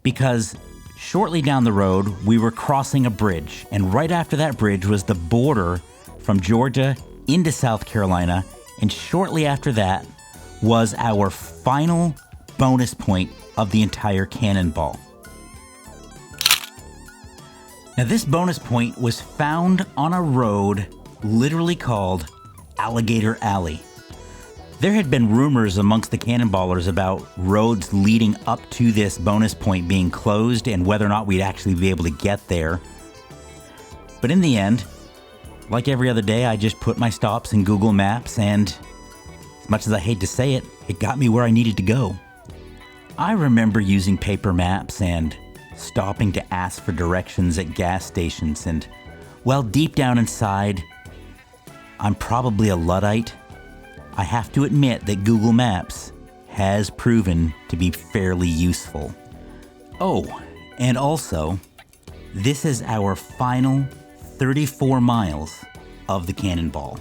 because shortly down the road, we were crossing a bridge, and right after that bridge was the border from Georgia into South Carolina, and shortly after that was our final bonus point of the entire Cannonball. Now, this bonus point was found on a road literally called Alligator Alley. There had been rumors amongst the Cannonballers about roads leading up to this bonus point being closed and whether or not we'd actually be able to get there. But in the end, like every other day, I just put my stops in Google Maps, and as much as I hate to say it, it got me where I needed to go. I remember using paper maps and stopping to ask for directions at gas stations, and well, deep down inside, I'm probably a Luddite. I have to admit that Google Maps has proven to be fairly useful. Oh, and also, this is our final 34 miles of the Cannonball.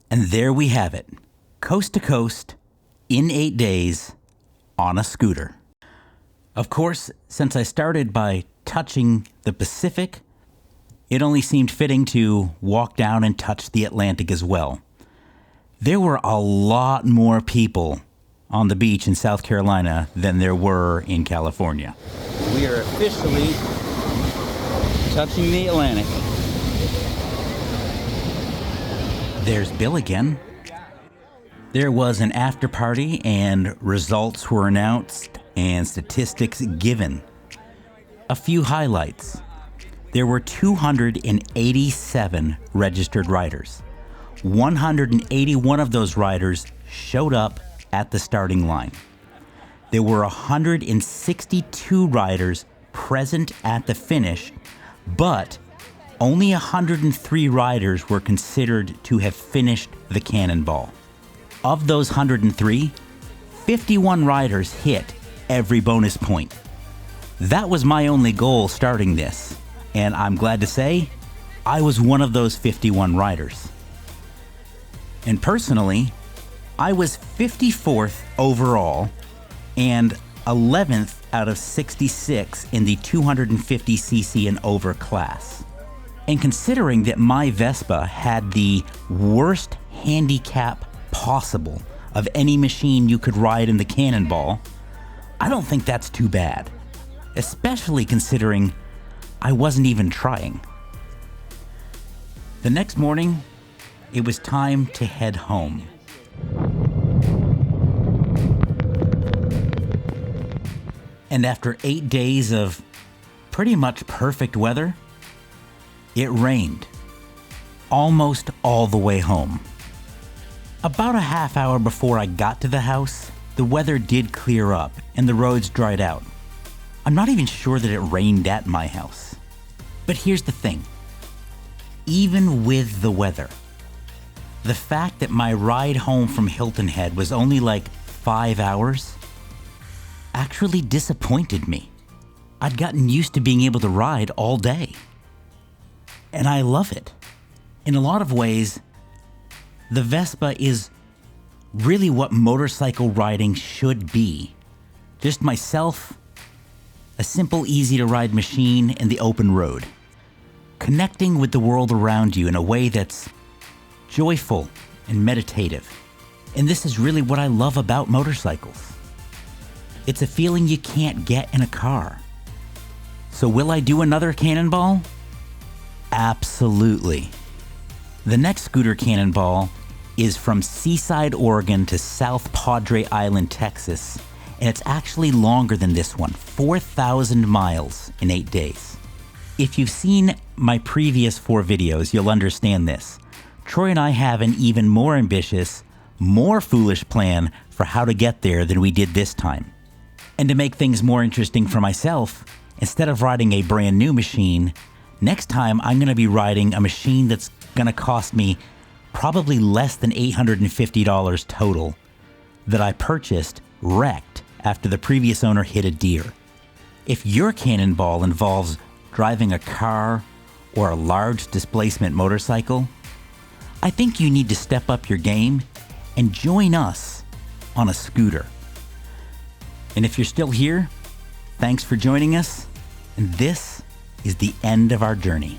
And there we have it, coast to coast, in 8 days, on a scooter. Of course, since I started by touching the Pacific, it only seemed fitting to walk down and touch the Atlantic as well. There were a lot more people on the beach in South Carolina than there were in California. We are officially touching the Atlantic. There's Bill again. There was an after party and results were announced and statistics given. A few highlights. There were 287 registered riders. 181 of those riders showed up at the starting line. There were 162 riders present at the finish, but only 103 riders were considered to have finished the Cannonball. Of those 103, 51 riders hit every bonus point. That was my only goal starting this, and I'm glad to say I was one of those 51 riders. And personally, I was 54th overall and 11th out of 66 in the 250cc and over class. And considering that my Vespa had the worst handicap possible of any machine you could ride in the Cannonball, I don't think that's too bad, especially considering I wasn't even trying. The next morning, it was time to head home. And after 8 days of pretty much perfect weather, it rained almost all the way home. About a half hour before I got to the house, the weather did clear up and the roads dried out. I'm not even sure that it rained at my house. But here's the thing. Even with the weather, the fact that my ride home from Hilton Head was only like 5 hours actually disappointed me. I'd gotten used to being able to ride all day. And I love it. In a lot of ways, the Vespa is really what motorcycle riding should be. Just myself, a simple, easy-to-ride machine, and the open road. Connecting with the world around you in a way that's joyful and meditative. And this is really what I love about motorcycles. It's a feeling you can't get in a car. So will I do another Cannonball? Absolutely. The next Scooter Cannonball is from Seaside, Oregon to South Padre Island, Texas, and it's actually longer than this one, 4,000 miles in 8 days. If you've seen my previous 4 videos, you'll understand this. Troy and I have an even more ambitious, more foolish plan for how to get there than we did this time. And to make things more interesting for myself, instead of riding a brand new machine, next time I'm going to be riding a machine that's going to cost me probably less than $850 total that I purchased wrecked after the previous owner hit a deer. If your Cannonball involves driving a car or a large displacement motorcycle, I think you need to step up your game and join us on a scooter. And if you're still here, thanks for joining us, and this is the end of our journey.